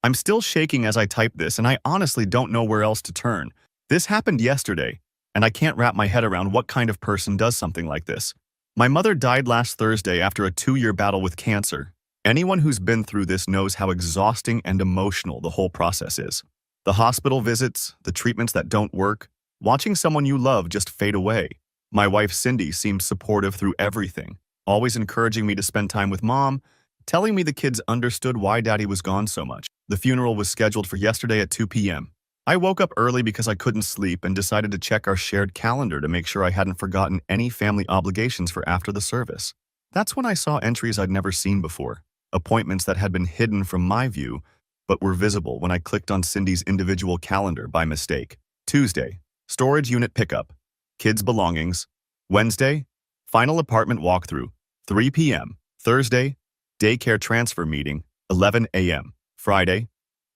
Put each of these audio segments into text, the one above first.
I'm still shaking as I type this, and I honestly don't know where else to turn. This happened yesterday, and I can't wrap my head around what kind of person does something like this. My mother died last Thursday after a 2-year battle with cancer. Anyone who's been through this knows how exhausting and emotional the whole process is. The hospital visits, the treatments that don't work, watching someone you love just fade away. My wife Cindy seemed supportive through everything, always encouraging me to spend time with Mom, telling me the kids understood why Daddy was gone so much. The funeral was scheduled for yesterday at 2 p.m. I woke up early because I couldn't sleep and decided to check our shared calendar to make sure I hadn't forgotten any family obligations for after the service. That's when I saw entries I'd never seen before, appointments that had been hidden from my view but were visible when I clicked on Cindy's individual calendar by mistake. Tuesday, storage unit pickup, kids' belongings. Wednesday, final apartment walkthrough, 3 p.m. Thursday, daycare transfer meeting, 11 a.m. Friday,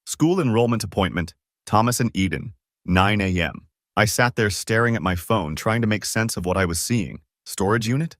school enrollment appointment, Thomas and Eden, 9 a.m. I sat there staring at my phone trying to make sense of what I was seeing. Storage unit?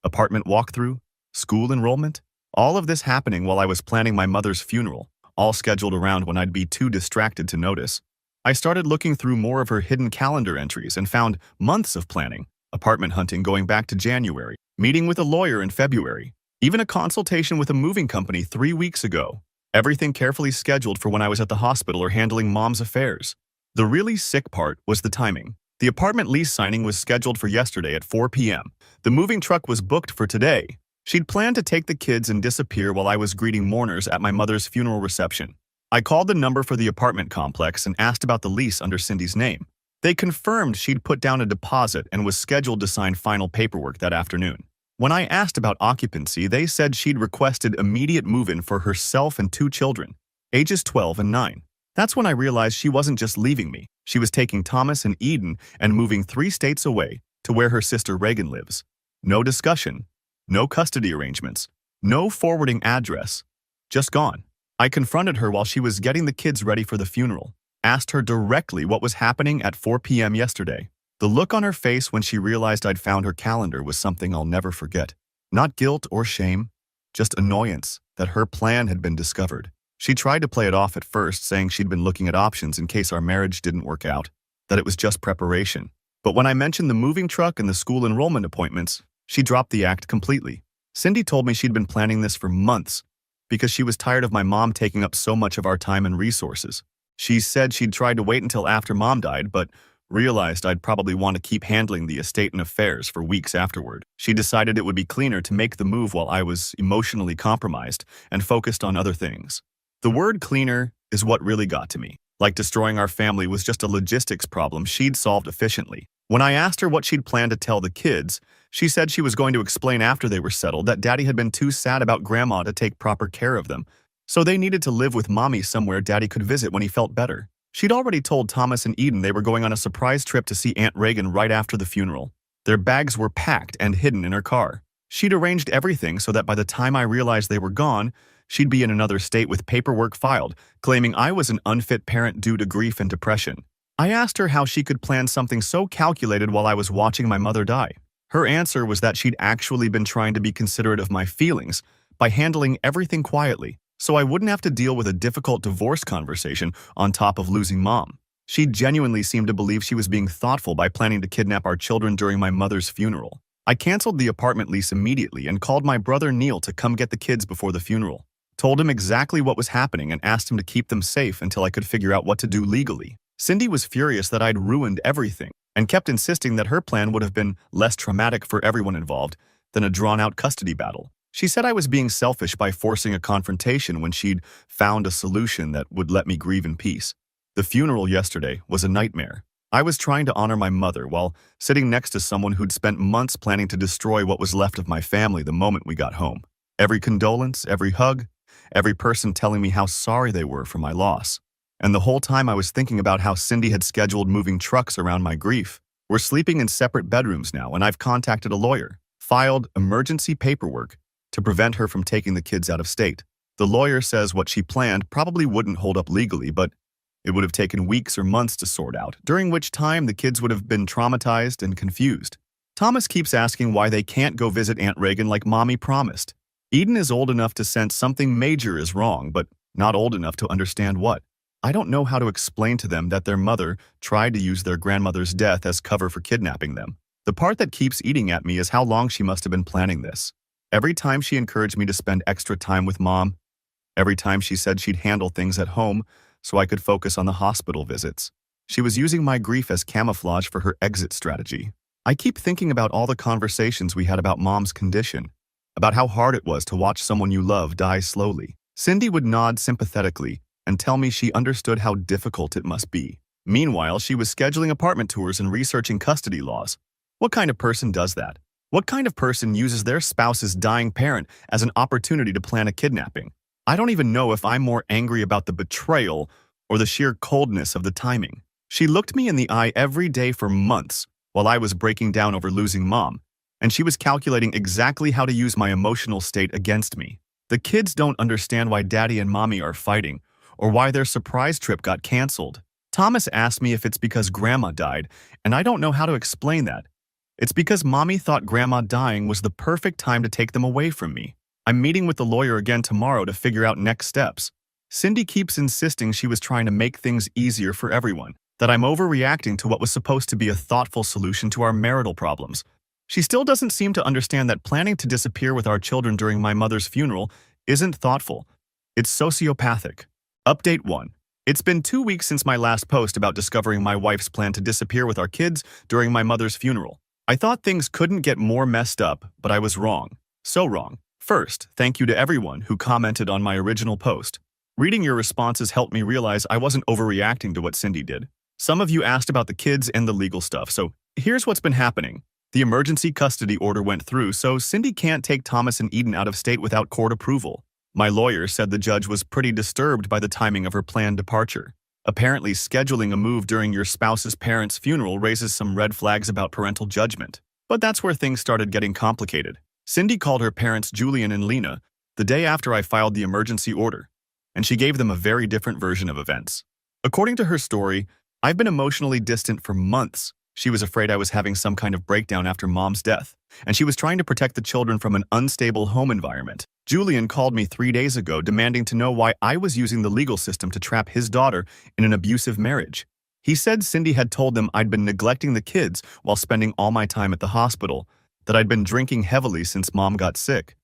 Apartment walkthrough? School enrollment? All of this happening while I was planning my mother's funeral, all scheduled around when I'd be too distracted to notice. I started looking through more of her hidden calendar entries and found months of planning, apartment hunting going back to January, meeting with a lawyer in February, even a consultation with a moving company 3 weeks ago. Everything carefully scheduled for when I was at the hospital or handling Mom's affairs. The really sick part was the timing. The apartment lease signing was scheduled for yesterday at 4 p.m. The moving truck was booked for today. She'd planned to take the kids and disappear while I was greeting mourners at my mother's funeral reception. I called the number for the apartment complex and asked about the lease under Cindy's name. They confirmed she'd put down a deposit and was scheduled to sign final paperwork that afternoon. When I asked about occupancy, they said she'd requested immediate move-in for herself and 2 children, ages 12 and 9. That's when I realized she wasn't just leaving me. She was taking Thomas and Eden and moving 3 states away to where her sister Reagan lives. No discussion, no custody arrangements, no forwarding address. Just gone. I confronted her while she was getting the kids ready for the funeral, asked her directly what was happening at 4 p.m. yesterday. The look on her face when she realized I'd found her calendar was something I'll never forget. Not guilt or shame, just annoyance that her plan had been discovered. She tried to play it off at first, saying she'd been looking at options in case our marriage didn't work out, that it was just preparation. But when I mentioned the moving truck and the school enrollment appointments, she dropped the act completely. Cindy told me she'd been planning this for months because she was tired of my mom taking up so much of our time and resources. She said she'd tried to wait until after Mom died, but realized I'd probably want to keep handling the estate and affairs for weeks afterward. She decided it would be cleaner to make the move while I was emotionally compromised and focused on other things. The word cleaner is what really got to me. Like destroying our family was just a logistics problem she'd solved efficiently. When I asked her what she'd planned to tell the kids, she said she was going to explain after they were settled that Daddy had been too sad about Grandma to take proper care of them, so they needed to live with Mommy somewhere Daddy could visit when he felt better. She'd already told Thomas and Eden they were going on a surprise trip to see Aunt Reagan right after the funeral. Their bags were packed and hidden in her car. She'd arranged everything so that by the time I realized they were gone, she'd be in another state with paperwork filed, claiming I was an unfit parent due to grief and depression. I asked her how she could plan something so calculated while I was watching my mother die. Her answer was that she'd actually been trying to be considerate of my feelings by handling everything quietly, so I wouldn't have to deal with a difficult divorce conversation on top of losing Mom. She genuinely seemed to believe she was being thoughtful by planning to kidnap our children during my mother's funeral. I canceled the apartment lease immediately and called my brother Neil to come get the kids before the funeral. Told him exactly what was happening and asked him to keep them safe until I could figure out what to do legally. Cindy was furious that I'd ruined everything and kept insisting that her plan would have been less traumatic for everyone involved than a drawn-out custody battle. She said I was being selfish by forcing a confrontation when she'd found a solution that would let me grieve in peace. The funeral yesterday was a nightmare. I was trying to honor my mother while sitting next to someone who'd spent months planning to destroy what was left of my family the moment we got home. Every condolence, every hug, every person telling me how sorry they were for my loss. And the whole time I was thinking about how Cindy had scheduled moving trucks around my grief. We're sleeping in separate bedrooms now, and I've contacted a lawyer, filed emergency paperwork to prevent her from taking the kids out of state. The lawyer says what she planned probably wouldn't hold up legally, but it would have taken weeks or months to sort out, during which time the kids would have been traumatized and confused. Thomas keeps asking why they can't go visit Aunt Reagan like Mommy promised. Eden is old enough to sense something major is wrong, but Not old enough to understand what. I don't know how to explain to them that their mother tried to use their grandmother's death as cover for kidnapping them. The part that keeps eating at me is how long she must have been planning this. Every time she encouraged me to spend extra time with mom, every time she said she'd handle things at home so I could focus on the hospital visits, she was using my grief as camouflage for her exit strategy. I keep thinking about all the conversations we had about mom's condition, about how hard it was to watch someone you love die slowly. Cindy would nod sympathetically and tell me she understood how difficult it must be. Meanwhile, she was scheduling apartment tours and researching custody laws. What kind of person does that? What kind of person uses their spouse's dying parent as an opportunity to plan a kidnapping? I don't even know if I'm more angry about the betrayal or the sheer coldness of the timing. She looked me in the eye every day for months while I was breaking down over losing mom, and she was calculating exactly how to use my emotional state against me. The kids don't understand why daddy and mommy are fighting or why their surprise trip got canceled. Thomas asked me if it's because grandma died, and I don't know how to explain that. It's because mommy thought grandma dying was the perfect time to take them away from me. I'm meeting with the lawyer again tomorrow to figure out next steps. Cindy keeps insisting she was trying to make things easier for everyone, that I'm overreacting to what was supposed to be a thoughtful solution to our marital problems. She still doesn't seem to understand that planning to disappear with our children during my mother's funeral isn't thoughtful. It's sociopathic. Update 1. It's been 2 weeks since my last post about discovering my wife's plan to disappear with our kids during my mother's funeral. I thought things couldn't get more messed up, but I was wrong. So wrong. First, thank you to everyone who commented on my original post. Reading your responses helped me realize I wasn't overreacting to what Cindy did. Some of you asked about the kids and the legal stuff, so here's what's been happening. The emergency custody order went through, so Cindy can't take Thomas and Eden out of state without court approval. My lawyer said the judge was pretty disturbed by the timing of her planned departure. Apparently, scheduling a move during your spouse's parents' funeral raises some red flags about parental judgment. But that's where things started getting complicated. Cindy called her parents Julian and Lena the day after I filed the emergency order, and she gave them a very different version of events. According to her story, I've been emotionally distant for months. She was afraid I was having some kind of breakdown after mom's death, and she was trying to protect the children from an unstable home environment. Julian called me 3 days ago demanding to know why I was using the legal system to trap his daughter in an abusive marriage. He said Cindy had told them I'd been neglecting the kids while spending all my time at the hospital, that I'd been drinking heavily since mom got sick,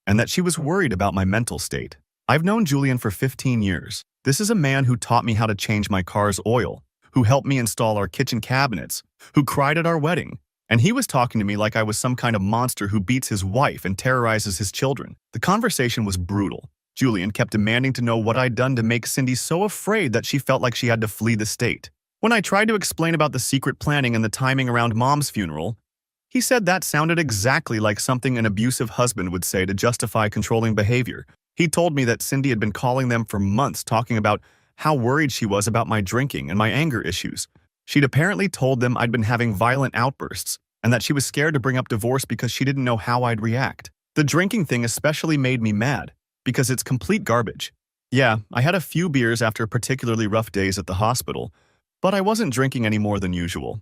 and that she was worried about my mental state. I've known Julian for 15 years. This is a man who taught me how to change my car's oil, who helped me install our kitchen cabinets, who cried at our wedding. And he was talking to me like I was some kind of monster who beats his wife and terrorizes his children. The conversation was brutal. Julian kept demanding to know what I'd done to make Cindy so afraid that she felt like she had to flee the state. When I tried to explain about the secret planning and the timing around mom's funeral, he said that sounded exactly like something an abusive husband would say to justify controlling behavior. He told me that Cindy had been calling them for months talking about how worried she was about my drinking and my anger issues. She'd apparently told them I'd been having violent outbursts and that she was scared to bring up divorce because she didn't know how I'd react. The drinking thing especially made me mad because it's complete garbage. Yeah, I had a few beers after particularly rough days at the hospital, but I wasn't drinking any more than usual.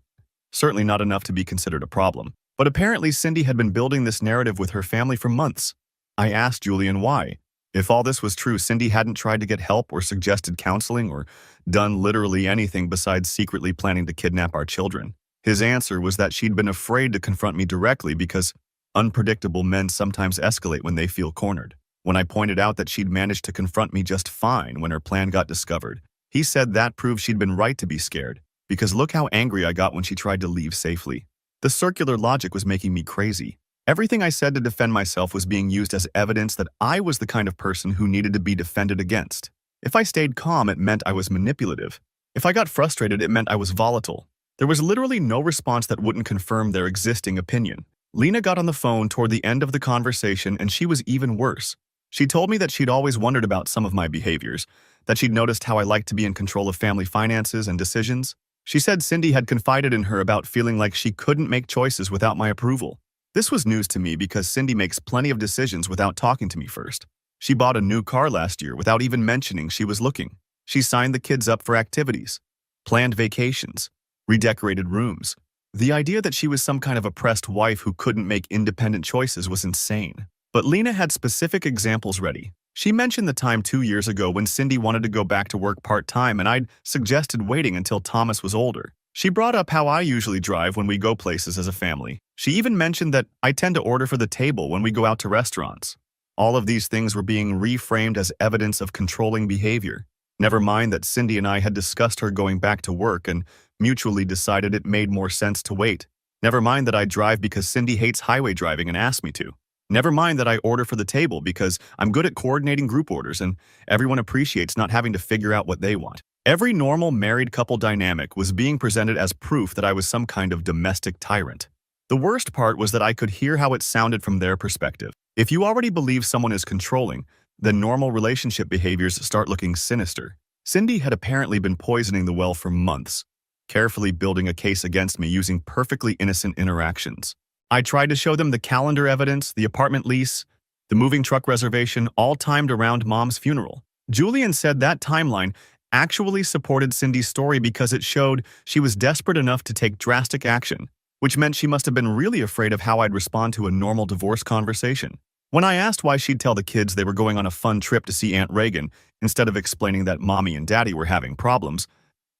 Certainly not enough to be considered a problem. But apparently Cindy had been building this narrative with her family for months. I asked Julian why. If all this was true, Cindy hadn't tried to get help or suggested counseling or done literally anything besides secretly planning to kidnap our children. His answer was that she'd been afraid to confront me directly because unpredictable men sometimes escalate when they feel cornered. When I pointed out that she'd managed to confront me just fine when her plan got discovered, he said that proved she'd been right to be scared, because look how angry I got when she tried to leave safely. The circular logic was making me crazy. Everything I said to defend myself was being used as evidence that I was the kind of person who needed to be defended against. If I stayed calm, it meant I was manipulative. If I got frustrated, it meant I was volatile. There was literally no response that wouldn't confirm their existing opinion. Lena got on the phone toward the end of the conversation, and she was even worse. She told me that she'd always wondered about some of my behaviors, that she'd noticed how I liked to be in control of family finances and decisions. She said Cindy had confided in her about feeling like she couldn't make choices without my approval. This was news to me because Cindy makes plenty of decisions without talking to me first. She bought a new car last year without even mentioning she was looking. She signed the kids up for activities, planned vacations, redecorated rooms. The idea that she was some kind of oppressed wife who couldn't make independent choices was insane. But Lena had specific examples ready. She mentioned the time 2 years ago when Cindy wanted to go back to work part-time and I'd suggested waiting until Thomas was older. She brought up how I usually drive when we go places as a family. She even mentioned that I tend to order for the table when we go out to restaurants. All of these things were being reframed as evidence of controlling behavior. Never mind that Cindy and I had discussed her going back to work and mutually decided it made more sense to wait. Never mind that I drive because Cindy hates highway driving and asked me to. Never mind that I order for the table because I'm good at coordinating group orders and everyone appreciates not having to figure out what they want. Every normal married couple dynamic was being presented as proof that I was some kind of domestic tyrant. The worst part was that I could hear how it sounded from their perspective. If you already believe someone is controlling, then normal relationship behaviors start looking sinister. Cindy had apparently been poisoning the well for months, carefully building a case against me using perfectly innocent interactions. I tried to show them the calendar evidence, the apartment lease, the moving truck reservation, all timed around Mom's funeral. Julian said that timeline actually supported Cindy's story because it showed she was desperate enough to take drastic action, which meant she must have been really afraid of how I'd respond to a normal divorce conversation. When I asked why she'd tell the kids they were going on a fun trip to see Aunt Reagan instead of explaining that Mommy and Daddy were having problems,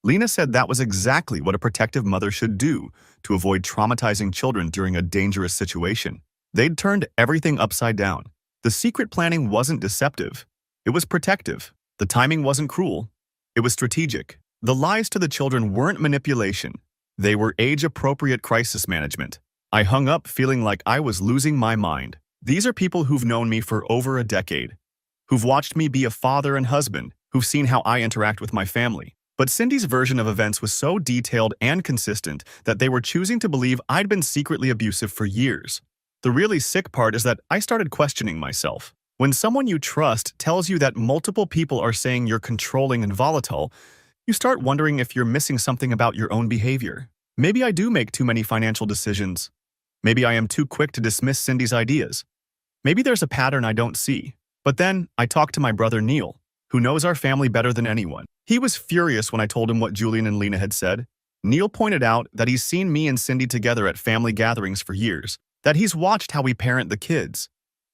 Lena said that was exactly what a protective mother should do to avoid traumatizing children during a dangerous situation. They'd turned everything upside down. The secret planning wasn't deceptive. It was protective. The timing wasn't cruel. It was strategic. The lies to the children weren't manipulation. They were age-appropriate crisis management. I hung up feeling like I was losing my mind. These are people who've known me for over a decade, who've watched me be a father and husband, who've seen how I interact with my family. But Cindy's version of events was so detailed and consistent that they were choosing to believe I'd been secretly abusive for years. The really sick part is that I started questioning myself. When someone you trust tells you that multiple people are saying you're controlling and volatile, you start wondering if you're missing something about your own behavior. Maybe I do make too many financial decisions. Maybe I am too quick to dismiss Cindy's ideas. Maybe there's a pattern I don't see. But then I talked to my brother Neil, who knows our family better than anyone. He was furious when I told him what Julian and Lena had said. Neil pointed out that he's seen me and Cindy together at family gatherings for years, that he's watched how we parent the kids,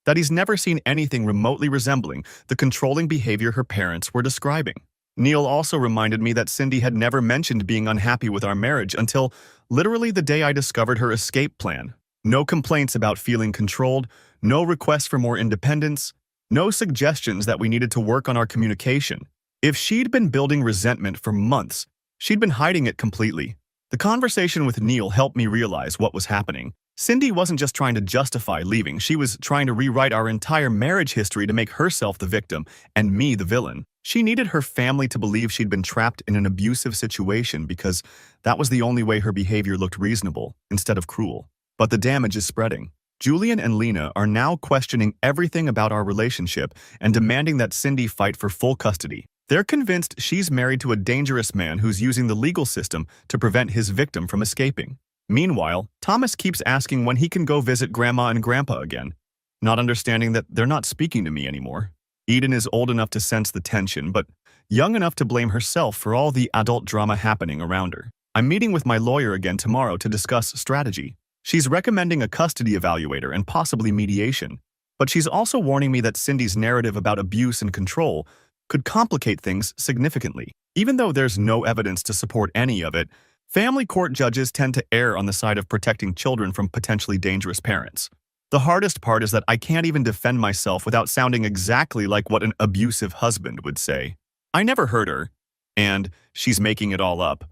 that he's never seen anything remotely resembling the controlling behavior her parents were describing. Neil also reminded me that Cindy had never mentioned being unhappy with our marriage until literally the day I discovered her escape plan. No complaints about feeling controlled, no requests for more independence, no suggestions that we needed to work on our communication. If she'd been building resentment for months, she'd been hiding it completely. The conversation with Neil helped me realize what was happening. Cindy wasn't just trying to justify leaving, she was trying to rewrite our entire marriage history to make herself the victim and me the villain. She needed her family to believe she'd been trapped in an abusive situation because that was the only way her behavior looked reasonable, instead of cruel. But the damage is spreading. Julian and Lena are now questioning everything about our relationship and demanding that Cindy fight for full custody. They're convinced she's married to a dangerous man who's using the legal system to prevent his victim from escaping. Meanwhile, Thomas keeps asking when he can go visit Grandma and Grandpa again, not understanding that they're not speaking to me anymore. Eden is old enough to sense the tension, but young enough to blame herself for all the adult drama happening around her. I'm meeting with my lawyer again tomorrow to discuss strategy. She's recommending a custody evaluator and possibly mediation, but she's also warning me that Cindy's narrative about abuse and control could complicate things significantly. Even though there's no evidence to support any of it, family court judges tend to err on the side of protecting children from potentially dangerous parents. The hardest part is that I can't even defend myself without sounding exactly like what an abusive husband would say. I never hurt her, and she's making it all up,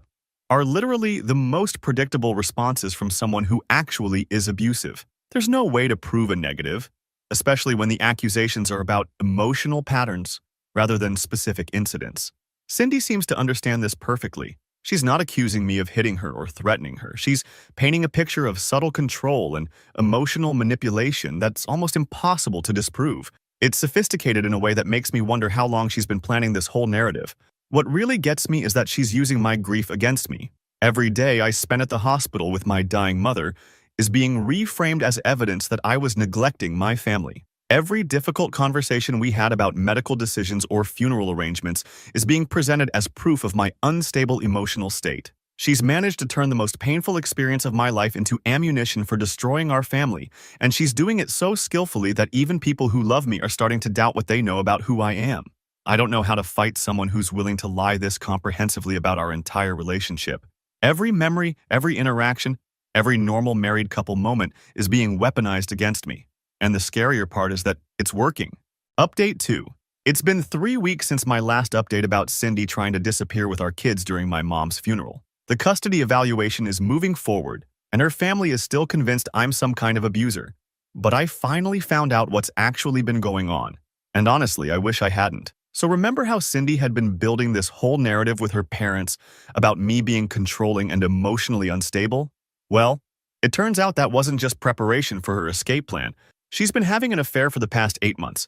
are literally the most predictable responses from someone who actually is abusive. There's no way to prove a negative, especially when the accusations are about emotional patterns rather than specific incidents. Cindy seems to understand this perfectly. She's not accusing me of hitting her or threatening her. She's painting a picture of subtle control and emotional manipulation that's almost impossible to disprove. It's sophisticated in a way that makes me wonder how long she's been planning this whole narrative. What really gets me is that she's using my grief against me. Every day I spent at the hospital with my dying mother is being reframed as evidence that I was neglecting my family. Every difficult conversation we had about medical decisions or funeral arrangements is being presented as proof of my unstable emotional state. She's managed to turn the most painful experience of my life into ammunition for destroying our family, and she's doing it so skillfully that even people who love me are starting to doubt what they know about who I am. I don't know how to fight someone who's willing to lie this comprehensively about our entire relationship. Every memory, every interaction, every normal married couple moment is being weaponized against me. And the scarier part is that it's working. Update 2. It's been 3 weeks since my last update about Cindy trying to disappear with our kids during my mom's funeral. The custody evaluation is moving forward, and her family is still convinced I'm some kind of abuser. But I finally found out what's actually been going on. And honestly, I wish I hadn't. So remember how Cindy had been building this whole narrative with her parents about me being controlling and emotionally unstable? Well, it turns out that wasn't just preparation for her escape plan. She's been having an affair for the past 8 months.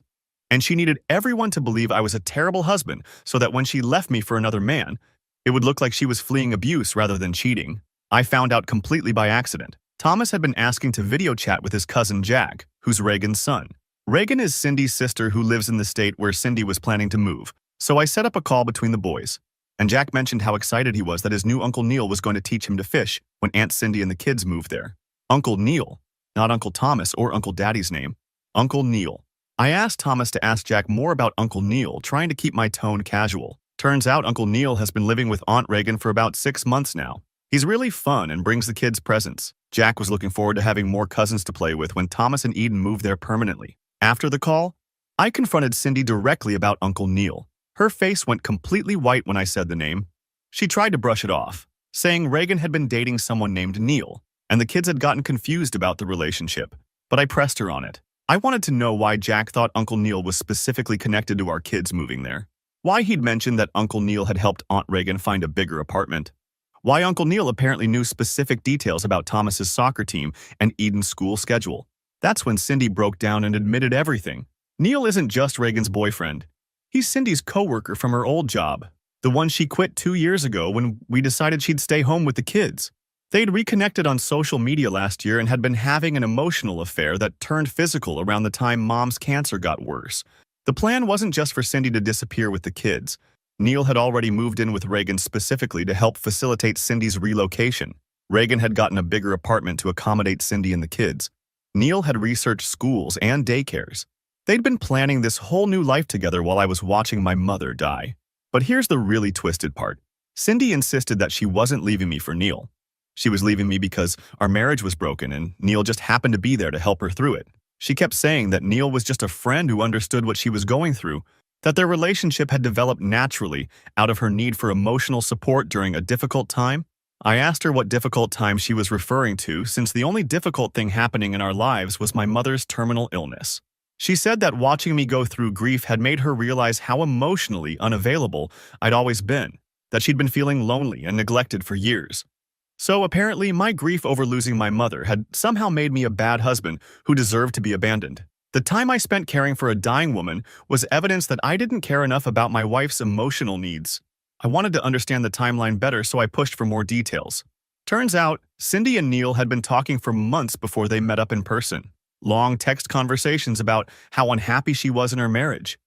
And she needed everyone to believe I was a terrible husband so that when she left me for another man, it would look like she was fleeing abuse rather than cheating. I found out completely by accident. Thomas had been asking to video chat with his cousin Jack, who's Reagan's son. Reagan is Cindy's sister who lives in the state where Cindy was planning to move, so I set up a call between the boys. And Jack mentioned how excited he was that his new Uncle Neil was going to teach him to fish when Aunt Cindy and the kids moved there. Uncle Neil, not Uncle Thomas or Uncle Daddy's name. Uncle Neil. I asked Thomas to ask Jack more about Uncle Neil, trying to keep my tone casual. Turns out Uncle Neil has been living with Aunt Reagan for about 6 months now. He's really fun and brings the kids presents. Jack was looking forward to having more cousins to play with when Thomas and Eden moved there permanently. After the call, I confronted Cindy directly about Uncle Neil. Her face went completely white when I said the name. She tried to brush it off, saying Reagan had been dating someone named Neil, and the kids had gotten confused about the relationship. But I pressed her on it. I wanted to know why Jack thought Uncle Neil was specifically connected to our kids moving there. Why he'd mentioned that Uncle Neil had helped Aunt Reagan find a bigger apartment. Why Uncle Neil apparently knew specific details about Thomas's soccer team and Eden's school schedule. That's when Cindy broke down and admitted everything. Neil isn't just Reagan's boyfriend. He's Cindy's coworker from her old job, the one she quit 2 years ago when we decided she'd stay home with the kids. They'd reconnected on social media last year and had been having an emotional affair that turned physical around the time Mom's cancer got worse. The plan wasn't just for Cindy to disappear with the kids. Neil had already moved in with Reagan specifically to help facilitate Cindy's relocation. Reagan had gotten a bigger apartment to accommodate Cindy and the kids. Neil had researched schools and daycares. They'd been planning this whole new life together while I was watching my mother die. But here's the really twisted part. Cindy insisted that she wasn't leaving me for Neil. She was leaving me because our marriage was broken and Neil just happened to be there to help her through it. She kept saying that Neil was just a friend who understood what she was going through, that their relationship had developed naturally out of her need for emotional support during a difficult time. I asked her what difficult time she was referring to, since the only difficult thing happening in our lives was my mother's terminal illness. She said that watching me go through grief had made her realize how emotionally unavailable I'd always been, that she'd been feeling lonely and neglected for years. So apparently my grief over losing my mother had somehow made me a bad husband who deserved to be abandoned. The time I spent caring for a dying woman was evidence that I didn't care enough about my wife's emotional needs. I wanted to understand the timeline better, so I pushed for more details. Turns out, Cindy and Neil had been talking for months before they met up in person. Long text conversations about how unhappy she was in her marriage,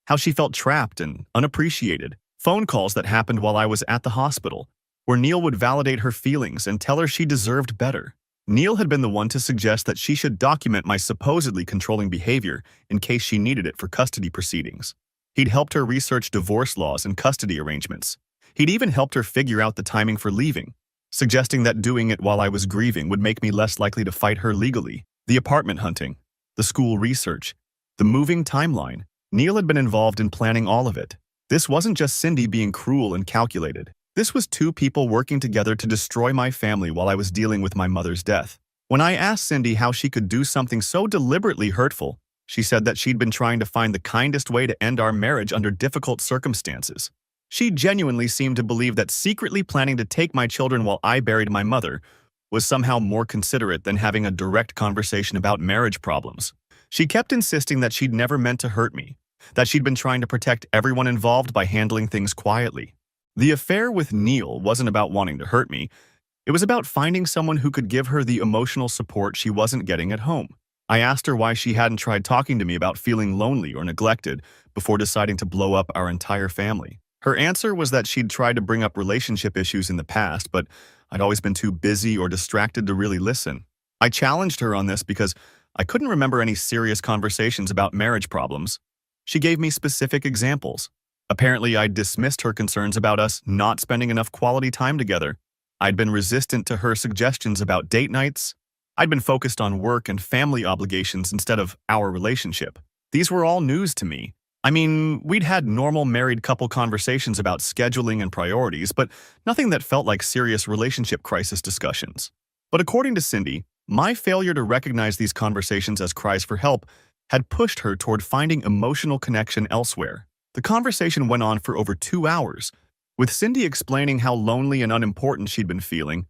how she felt trapped and unappreciated. Phone calls that happened while I was at the hospital, where Neil would validate her feelings and tell her she deserved better. Neil had been the one to suggest that she should document my supposedly controlling behavior in case she needed it for custody proceedings. He'd helped her research divorce laws and custody arrangements. He'd even helped her figure out the timing for leaving, suggesting that doing it while I was grieving would make me less likely to fight her legally. The apartment hunting, the school research, the moving timeline. Neil had been involved in planning all of it. This wasn't just Cindy being cruel and calculated. This was 2 people working together to destroy my family while I was dealing with my mother's death. When I asked Cindy how she could do something so deliberately hurtful, she said that she'd been trying to find the kindest way to end our marriage under difficult circumstances. She genuinely seemed to believe that secretly planning to take my children while I buried my mother was somehow more considerate than having a direct conversation about marriage problems. She kept insisting that she'd never meant to hurt me, that she'd been trying to protect everyone involved by handling things quietly. The affair with Neil wasn't about wanting to hurt me. It was about finding someone who could give her the emotional support she wasn't getting at home. I asked her why she hadn't tried talking to me about feeling lonely or neglected before deciding to blow up our entire family. Her answer was that she'd tried to bring up relationship issues in the past, but I'd always been too busy or distracted to really listen. I challenged her on this because I couldn't remember any serious conversations about marriage problems. She gave me specific examples. Apparently, I'd dismissed her concerns about us not spending enough quality time together. I'd been resistant to her suggestions about date nights. I'd been focused on work and family obligations instead of our relationship. These were all news to me. I mean, we'd had normal married couple conversations about scheduling and priorities, but nothing that felt like serious relationship crisis discussions. But according to Cindy, my failure to recognize these conversations as cries for help had pushed her toward finding emotional connection elsewhere. The conversation went on for over 2 hours, with Cindy explaining how lonely and unimportant she'd been feeling,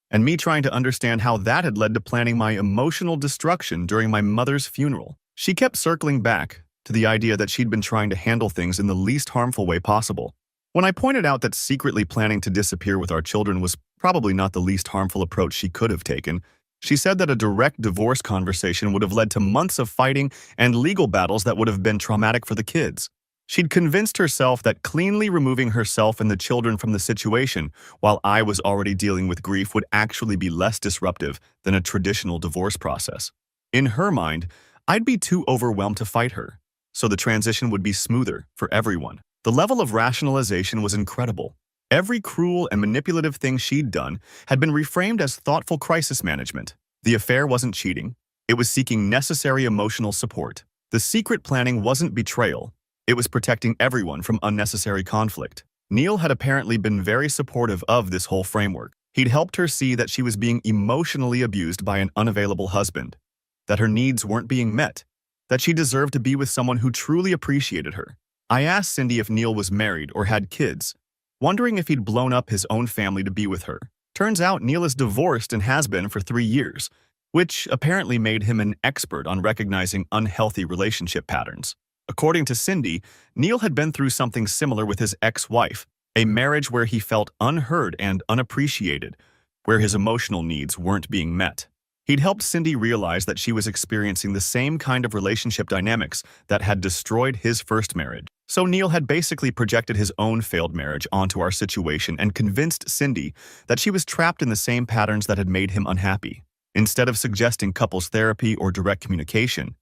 and me trying to understand how that had led to planning my emotional destruction during my mother's funeral. She kept circling back to the idea that she'd been trying to handle things in the least harmful way possible. When I pointed out that secretly planning to disappear with our children was probably not the least harmful approach she could have taken, she said that a direct divorce conversation would have led to months of fighting and legal battles that would have been traumatic for the kids. She'd convinced herself that cleanly removing herself and the children from the situation while I was already dealing with grief would actually be less disruptive than a traditional divorce process. In her mind, I'd be too overwhelmed to fight her, so the transition would be smoother for everyone. The level of rationalization was incredible. Every cruel and manipulative thing she'd done had been reframed as thoughtful crisis management. The affair wasn't cheating. It was seeking necessary emotional support. The secret planning wasn't betrayal. It was protecting everyone from unnecessary conflict. Neil had apparently been very supportive of this whole framework. He'd helped her see that she was being emotionally abused by an unavailable husband, that her needs weren't being met, that she deserved to be with someone who truly appreciated her. I asked Cindy if Neil was married or had kids, wondering if he'd blown up his own family to be with her. Turns out Neil is divorced and has been for 3 years, which apparently made him an expert on recognizing unhealthy relationship patterns. According to Cindy, Neil had been through something similar with his ex-wife, a marriage where he felt unheard and unappreciated, where his emotional needs weren't being met. He'd helped Cindy realize that she was experiencing the same kind of relationship dynamics that had destroyed his first marriage. So Neil had basically projected his own failed marriage onto our situation and convinced Cindy that she was trapped in the same patterns that had made him unhappy. Instead of suggesting couples therapy or direct communication,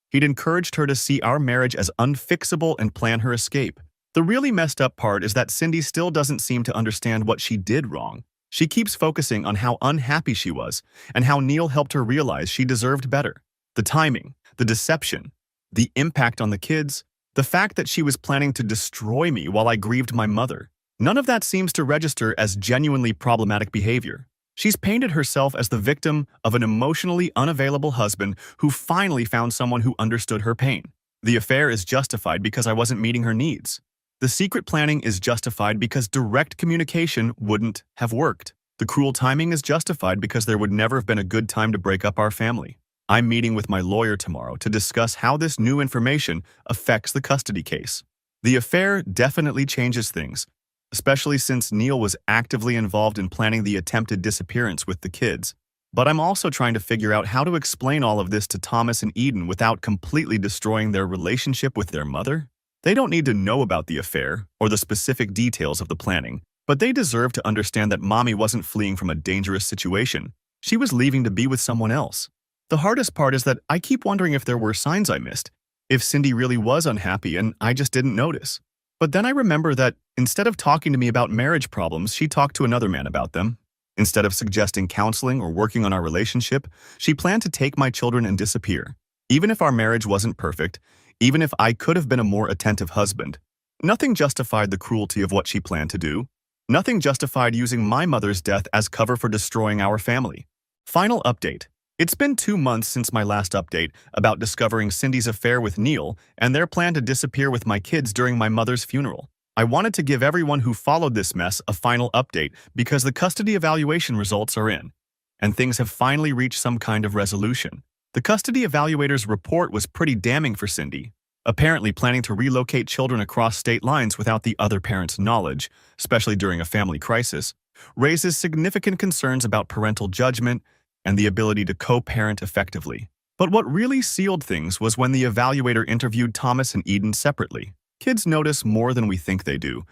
he'd encouraged her to see our marriage as unfixable and plan her escape. The really messed up part is that Cindy still doesn't seem to understand what she did wrong. She keeps focusing on how unhappy she was and how Neil helped her realize she deserved better. The timing, the deception, the impact on the kids, the fact that she was planning to destroy me while I grieved my mother. None of that seems to register as genuinely problematic behavior. She's painted herself as the victim of an emotionally unavailable husband who finally found someone who understood her pain. The affair is justified because I wasn't meeting her needs. The secret planning is justified because direct communication wouldn't have worked. The cruel timing is justified because there would never have been a good time to break up our family. I'm meeting with my lawyer tomorrow to discuss how this new information affects the custody case. The affair definitely changes things, especially since Neil was actively involved in planning the attempted disappearance with the kids. But I'm also trying to figure out how to explain all of this to Thomas and Eden without completely destroying their relationship with their mother. They don't need to know about the affair or the specific details of the planning, but they deserve to understand that Mommy wasn't fleeing from a dangerous situation. She was leaving to be with someone else. The hardest part is that I keep wondering if there were signs I missed, if Cindy really was unhappy and I just didn't notice. But then I remember that instead of talking to me about marriage problems, she talked to another man about them. Instead of suggesting counseling or working on our relationship, she planned to take my children and disappear. Even if our marriage wasn't perfect, even if I could have been a more attentive husband, nothing justified the cruelty of what she planned to do. Nothing justified using my mother's death as cover for destroying our family. Final update. It's been 2 months since my last update about discovering Cindy's affair with Neil and their plan to disappear with my kids during my mother's funeral. I wanted to give everyone who followed this mess a final update because the custody evaluation results are in, and things have finally reached some kind of resolution. The custody evaluator's report was pretty damning for Cindy. Apparently, planning to relocate children across state lines without the other parent's knowledge, especially during a family crisis, raises significant concerns about parental judgment and the ability to co-parent effectively. But what really sealed things was when the evaluator interviewed Thomas and Eden separately. Kids notice more than we think they do,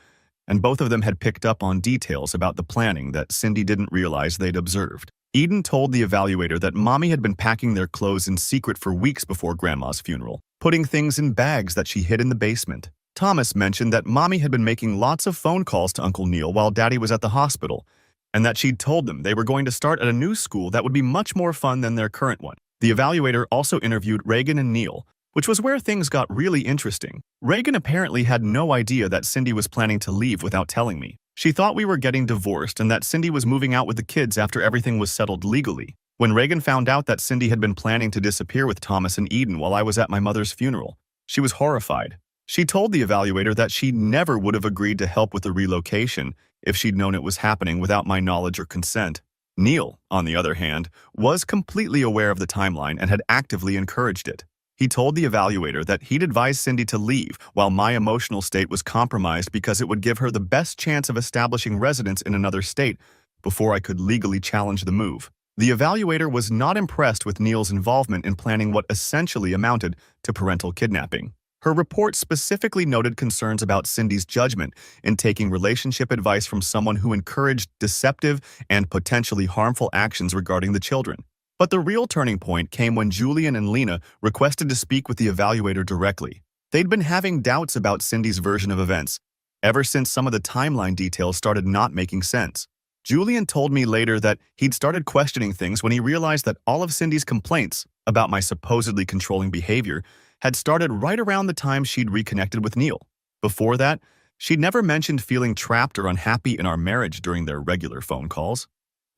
and both of them had picked up on details about the planning that Cindy didn't realize they'd observed. Eden told the evaluator that Mommy had been packing their clothes in secret for weeks before Grandma's funeral, putting things in bags that she hid in the basement. Thomas mentioned that Mommy had been making lots of phone calls to Uncle Neil while Daddy was at the hospital, and that she'd told them they were going to start at a new school that would be much more fun than their current one. The evaluator also interviewed Reagan and Neil, which was where things got really interesting. Reagan apparently had no idea that Cindy was planning to leave without telling me. She thought we were getting divorced and that Cindy was moving out with the kids after everything was settled legally. When Reagan found out that Cindy had been planning to disappear with Thomas and Eden while I was at my mother's funeral, she was horrified. She told the evaluator that she never would have agreed to help with the relocation if she'd known it was happening without my knowledge or consent. Neil, on the other hand, was completely aware of the timeline and had actively encouraged it. He told the evaluator that he'd advised Cindy to leave while my emotional state was compromised because it would give her the best chance of establishing residence in another state before I could legally challenge the move. The evaluator was not impressed with Neil's involvement in planning what essentially amounted to parental kidnapping. Her report specifically noted concerns about Cindy's judgment in taking relationship advice from someone who encouraged deceptive and potentially harmful actions regarding the children. But the real turning point came when Julian and Lena requested to speak with the evaluator directly. They'd been having doubts about Cindy's version of events ever since some of the timeline details started not making sense. Julian told me later that he'd started questioning things when he realized that all of Cindy's complaints about my supposedly controlling behavior had started right around the time she'd reconnected with Neil. Before that, she'd never mentioned feeling trapped or unhappy in our marriage during their regular phone calls.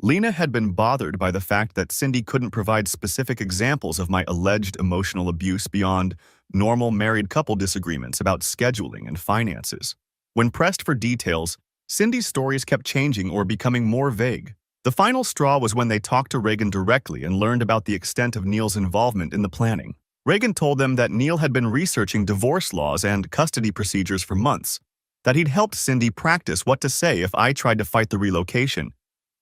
Lena had been bothered by the fact that Cindy couldn't provide specific examples of my alleged emotional abuse beyond normal married couple disagreements about scheduling and finances. When pressed for details, Cindy's stories kept changing or becoming more vague. The final straw was when they talked to Reagan directly and learned about the extent of Neil's involvement in the planning. Reagan told them that Neil had been researching divorce laws and custody procedures for months, that he'd helped Cindy practice what to say if I tried to fight the relocation,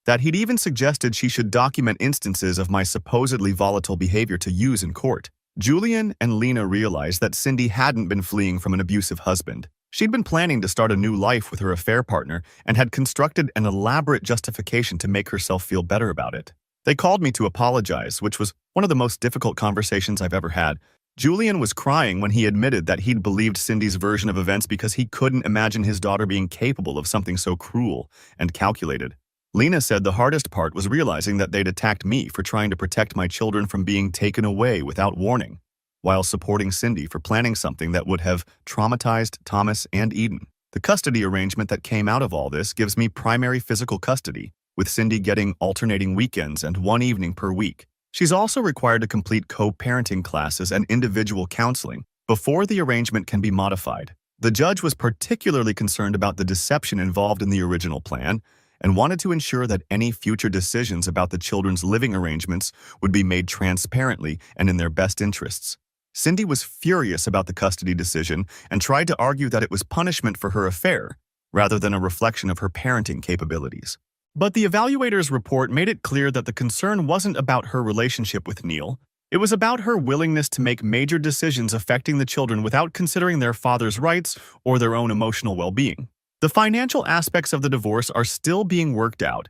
that he'd even suggested she should document instances of my supposedly volatile behavior to use in court. Julian and Lena realized that Cindy hadn't been fleeing from an abusive husband. She'd been planning to start a new life with her affair partner and had constructed an elaborate justification to make herself feel better about it. They called me to apologize, which was one of the most difficult conversations I've ever had. Julian was crying when he admitted that he'd believed Cindy's version of events because he couldn't imagine his daughter being capable of something so cruel and calculated. Lena said the hardest part was realizing that they'd attacked me for trying to protect my children from being taken away without warning, while supporting Cindy for planning something that would have traumatized Thomas and Eden. The custody arrangement that came out of all this gives me primary physical custody, with Cindy getting alternating weekends and one evening per week. She's also required to complete co-parenting classes and individual counseling before the arrangement can be modified. The judge was particularly concerned about the deception involved in the original plan and wanted to ensure that any future decisions about the children's living arrangements would be made transparently and in their best interests. Cindy was furious about the custody decision and tried to argue that it was punishment for her affair rather than a reflection of her parenting capabilities. But the evaluator's report made it clear that the concern wasn't about her relationship with Neil. It was about her willingness to make major decisions affecting the children without considering their father's rights or their own emotional well-being. The financial aspects of the divorce are still being worked out,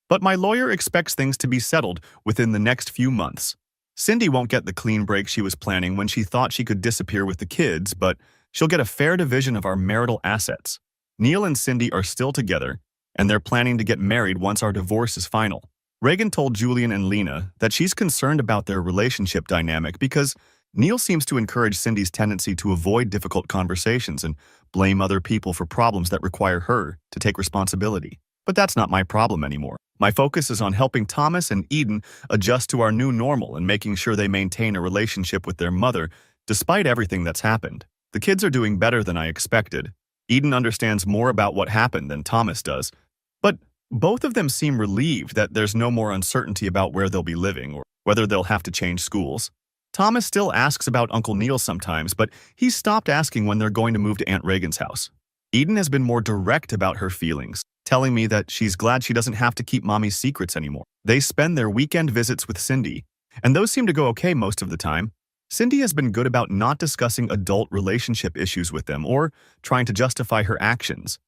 but my lawyer expects things to be settled within the next few months. Cindy won't get the clean break she was planning when she thought she could disappear with the kids, but she'll get a fair division of our marital assets. Neil and Cindy are still together, and they're planning to get married once our divorce is final. Reagan told Julian and Lena that she's concerned about their relationship dynamic because Neil seems to encourage Cindy's tendency to avoid difficult conversations and blame other people for problems that require her to take responsibility. But that's not my problem anymore. My focus is on helping Thomas and Eden adjust to our new normal and making sure they maintain a relationship with their mother despite everything that's happened. The kids are doing better than I expected. Eden understands more about what happened than Thomas does, but both of them seem relieved that there's no more uncertainty about where they'll be living or whether they'll have to change schools. Thomas still asks about Uncle Neil sometimes, but he's stopped asking when they're going to move to Aunt Reagan's house. Eden has been more direct about her feelings, telling me that she's glad she doesn't have to keep Mommy's secrets anymore. They spend their weekend visits with Cindy, and those seem to go okay most of the time. Cindy has been good about not discussing adult relationship issues with them or trying to justify her actions.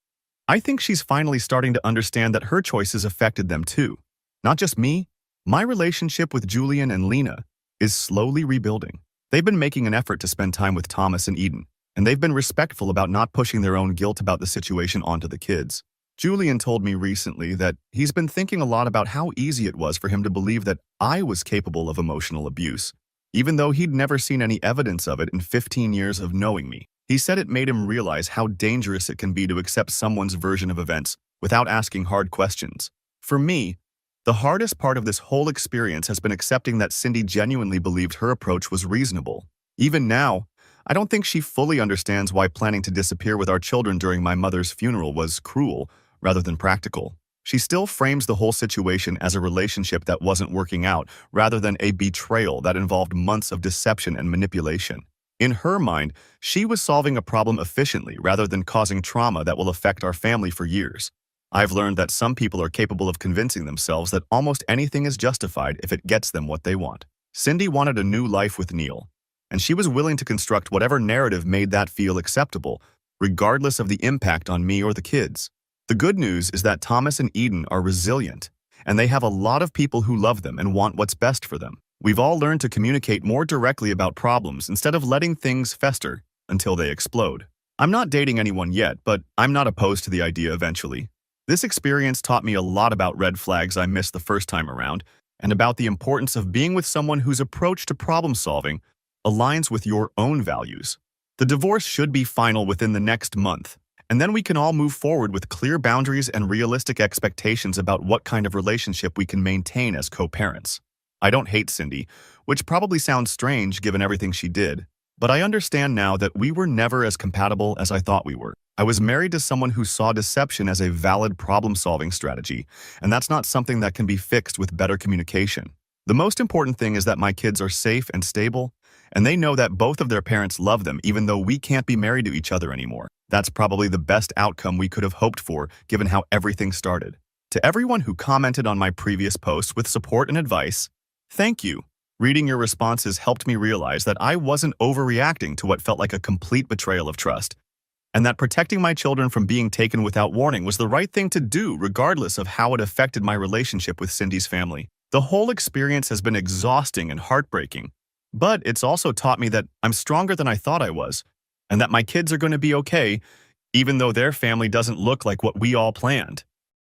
I think she's finally starting to understand that her choices affected them too. Not just me, my relationship with Julian and Lena is slowly rebuilding. They've been making an effort to spend time with Thomas and Eden, and they've been respectful about not pushing their own guilt about the situation onto the kids. Julian told me recently that he's been thinking a lot about how easy it was for him to believe that I was capable of emotional abuse, even though he'd never seen any evidence of it in 15 years of knowing me. He said it made him realize how dangerous it can be to accept someone's version of events without asking hard questions. For me, the hardest part of this whole experience has been accepting that Cindy genuinely believed her approach was reasonable. Even now, I don't think she fully understands why planning to disappear with our children during my mother's funeral was cruel rather than practical. She still frames the whole situation as a relationship that wasn't working out rather than a betrayal that involved months of deception and manipulation. In her mind, she was solving a problem efficiently rather than causing trauma that will affect our family for years. I've learned that some people are capable of convincing themselves that almost anything is justified if it gets them what they want. Cindy wanted a new life with Neil, and she was willing to construct whatever narrative made that feel acceptable, regardless of the impact on me or the kids. The good news is that Thomas and Eden are resilient, and they have a lot of people who love them and want what's best for them. We've all learned to communicate more directly about problems instead of letting things fester until they explode. I'm not dating anyone yet, but I'm not opposed to the idea eventually. This experience taught me a lot about red flags I missed the first time around, and about the importance of being with someone whose approach to problem solving aligns with your own values. The divorce should be final within the next month, and then we can all move forward with clear boundaries and realistic expectations about what kind of relationship we can maintain as co-parents. I don't hate Cindy, which probably sounds strange given everything she did, but I understand now that we were never as compatible as I thought we were. I was married to someone who saw deception as a valid problem-solving strategy, and that's not something that can be fixed with better communication. The most important thing is that my kids are safe and stable, and they know that both of their parents love them even though we can't be married to each other anymore. That's probably the best outcome we could have hoped for given how everything started. To everyone who commented on my previous posts with support and advice, thank you. Reading your responses helped me realize that I wasn't overreacting to what felt like a complete betrayal of trust, and that protecting my children from being taken without warning was the right thing to do regardless of how it affected my relationship with Cindy's family. The whole experience has been exhausting and heartbreaking, but it's also taught me that I'm stronger than I thought I was, and that my kids are going to be okay, even though their family doesn't look like what we all planned.